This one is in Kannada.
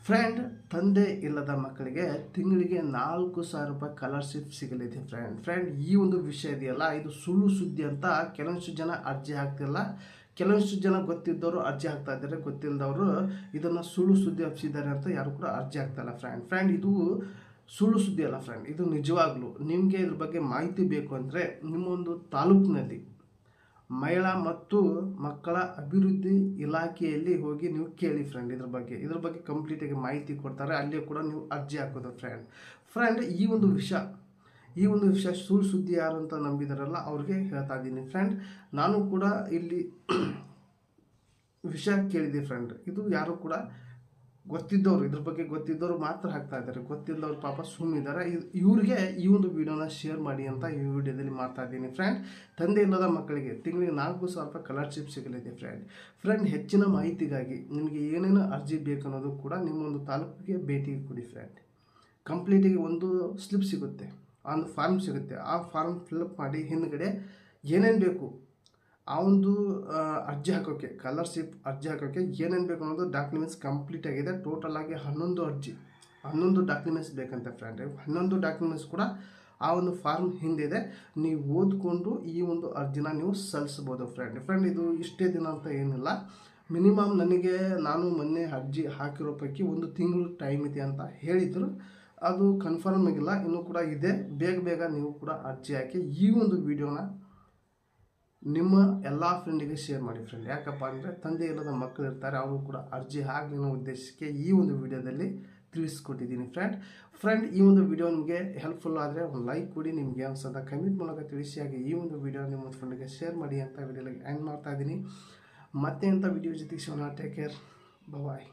ಫ್ರೆಂಡ್, ತಂದೆ ಇಲ್ಲದ ಮಕ್ಕಳಿಗೆ ತಿಂಗಳಿಗೆ 4,000 ರೂಪಾಯಿ ಸ್ಕಾಲರ್ಶಿಪ್ ಸಿಗಲಿದೆ ಫ್ರೆಂಡ್ ಈ ಒಂದು ವಿಷಯ ಇದೆಯಲ್ಲ, ಇದು ಸುಳ್ಳು ಸುದ್ದಿ ಅಂತ ಕೆಲವೊಂದಿಷ್ಟು ಜನ ಅರ್ಜಿ ಹಾಕ್ತಿಲ್ಲ. ಕೆಲವೊಂದಿಷ್ಟು ಜನ ಗೊತ್ತಿದ್ದವರು ಅರ್ಜಿ ಹಾಕ್ತಾ ಇದ್ದಾರೆ, ಗೊತ್ತಿಲ್ಲದವರು ಇದನ್ನು ಸುಳ್ಳು ಸುದ್ದಿ ಹಬ್ಬಿಸಿದ್ದಾರೆ ಅಂತ ಯಾರು ಕೂಡ ಅರ್ಜಿ ಹಾಕ್ತಾಯಿಲ್ಲ ಫ್ರೆಂಡ್ ಇದು ಸುಳ್ಳು ಸುದ್ದಿ ಅಲ್ಲ ಫ್ರೆಂಡ್, ಇದು ನಿಜವಾಗ್ಲೂ. ನಿಮಗೆ ಇದ್ರ ಬಗ್ಗೆ ಮಾಹಿತಿ ಬೇಕು ಅಂದರೆ ನಿಮ್ಮೊಂದು ತಾಲೂಕಿನಲ್ಲಿ ಮಹಿಳಾ ಮತ್ತು ಮಕ್ಕಳ ಅಭಿವೃದ್ಧಿ ಇಲಾಖೆಯಲ್ಲಿ ಹೋಗಿ ನೀವು ಕೇಳಿ ಫ್ರೆಂಡ್. ಇದ್ರ ಬಗ್ಗೆ ಕಂಪ್ಲೀಟಾಗಿ ಮಾಹಿತಿ ಕೊಡ್ತಾರೆ, ಅಲ್ಲಿ ಕೂಡ ನೀವು ಅರ್ಜಿ ಹಾಕೋದು ಫ್ರೆಂಡ್ ಈ ಒಂದು ವಿಷಯ ಸುಳ್ಳು ಸುದ್ದಿ ಯಾರು ಅಂತ ನಂಬಿದಾರಲ್ಲ ಅವ್ರಿಗೆ ಹೇಳ್ತಾ ಇದ್ದೀನಿ ಫ್ರೆಂಡ್. ನಾನು ಕೂಡ ಇಲ್ಲಿ ವಿಷಯ ಕೇಳಿದೆ ಫ್ರೆಂಡ್, ಇದು ಯಾರು ಕೂಡ ಗೊತ್ತಿದ್ದವರು, ಇದ್ರ ಬಗ್ಗೆ ಗೊತ್ತಿದ್ದವರು ಮಾತ್ರ ಹಾಕ್ತಾ ಇದ್ದಾರೆ, ಗೊತ್ತಿಲ್ಲದವ್ರು ಪಾಪ ಸುಮ್ಮಿದ್ದಾರೆ. ಇವ್ರಿಗೆ ಈ ಒಂದು ವಿಡಿಯೋನ ಶೇರ್ ಮಾಡಿ ಅಂತ ಈ ವಿಡಿಯೋದಲ್ಲಿ ಮಾಡ್ತಾ ಇದ್ದೀನಿ ಫ್ರೆಂಡ್. ತಂದೆ ಇಲ್ಲದ ಮಕ್ಕಳಿಗೆ ತಿಂಗಳಿಗೆ 4,000 ರೂಪಾಯಿ ಸ್ಕಾಲರ್ಶಿಪ್ ಸಿಗಲಿದೆ ಫ್ರೆಂಡ್. ಹೆಚ್ಚಿನ ಮಾಹಿತಿಗಾಗಿ ನಿಮಗೆ ಏನೇನು ಅರ್ಜಿ ಬೇಕು ಅನ್ನೋದು ಕೂಡ ನಿಮ್ಮೊಂದು ತಾಲೂಕಿಗೆ ಭೇಟಿ ಕೊಡಿ ಫ್ರೆಂಡ್. ಕಂಪ್ಲೀಟಿಗೆ ಒಂದು ಸ್ಲಿಪ್ ಸಿಗುತ್ತೆ, ಒಂದು ಫಾರ್ಮ್ ಸಿಗುತ್ತೆ. ಆ ಫಾರ್ಮ್ ಫಿಲ್ಅಪ್ ಮಾಡಿ ಹಿಂದ್ಗಡೆ ಏನೇನು ಬೇಕು ಆ ಒಂದು ಅರ್ಜಿ ಹಾಕೋಕ್ಕೆ, ಸ್ಕಾಲರ್ಶಿಪ್ ಅರ್ಜಿ ಹಾಕೋಕ್ಕೆ ಏನೇನು ಬೇಕು ಅನ್ನೋದು ಡಾಕ್ಯುಮೆಂಟ್ಸ್ ಕಂಪ್ಲೀಟ್ ಆಗಿದೆ. ಟೋಟಲ್ ಆಗಿ 11 ಡಾಕ್ಯುಮೆಂಟ್ಸ್ ಬೇಕಂತೆ ಫ್ರೆಂಡ್. 11 ಡಾಕ್ಯುಮೆಂಟ್ಸ್ ಕೂಡ ಆ ಒಂದು ಫಾರ್ಮ್ ಹಿಂದಿದೆ. ನೀವು ಓದ್ಕೊಂಡು ಈ ಒಂದು ಅರ್ಜಿನ ನೀವು ಸಲ್ಲಿಸ್ಬೋದು ಫ್ರೆಂಡ್. ಇದು ಇಷ್ಟೇ ದಿನ ಅಂತ ಏನಿಲ್ಲ, ಮಿನಿಮಮ್ ನಾನು ಮೊನ್ನೆ ಅರ್ಜಿ ಹಾಕಿರೋ ಪೈಕಿ 1 ತಿಂಗಳು ಟೈಮ್ ಇದೆ ಅಂತ ಹೇಳಿದರು. ಅದು ಕನ್ಫರ್ಮ್ ಆಗಿಲ್ಲ, ಇನ್ನೂ ಕೂಡ ಇದೆ. ಬೇಗ ನೀವು ಕೂಡ ಅರ್ಜಿ ಹಾಕಿ ಈ ಒಂದು ವಿಡಿಯೋನ ನಿಮ್ಮ ಎಲ್ಲ ಫ್ರೆಂಡಿಗೆ ಶೇರ್ ಮಾಡಿ ಫ್ರೆಂಡ್. ಯಾಕಪ್ಪ ಅಂದರೆ ತಂದೆ ಇಲ್ಲದ ಮಕ್ಕಳು ಇರ್ತಾರೆ, ಅವರು ಕೂಡ ಅರ್ಜಿ ಹಾಕಲಿ ಅನ್ನೋ ಉದ್ದೇಶಕ್ಕೆ ಈ ಒಂದು ವಿಡಿಯೋದಲ್ಲಿ ತಿಳಿಸ್ಕೊಟ್ಟಿದ್ದೀನಿ ಫ್ರೆಂಡ್. ಈ ಒಂದು ವಿಡಿಯೋ ನಿಮಗೆ ಹೆಲ್ಪ್ಫುಲ್ ಆದರೆ ಒಂದು ಲೈಕ್ ಕೊಡಿ, ನಿಮಗೆ ಅನ್ಸೋದ ಕಮೆಂಟ್ ಮೂಲಕ ತಿಳಿಸಿ. ಹಾಗೆ ಈ ಒಂದು ವಿಡಿಯೋ ನಿಮ್ಮ ಫ್ರೆಂಡಿಗೆ ಶೇರ್ ಮಾಡಿ ಅಂತ ವಿಡಿಯೋಗೆ ಎಂಡ್ ಮಾಡ್ತಾ ಇದ್ದೀನಿ. ಮತ್ತೆ ಅಂತ ವಿಡಿಯೋ ಜೊತೆಗೆ ಸಿಗೋಣ. ಟೇಕ್ ಕೇರ್, ಬಾಯ್.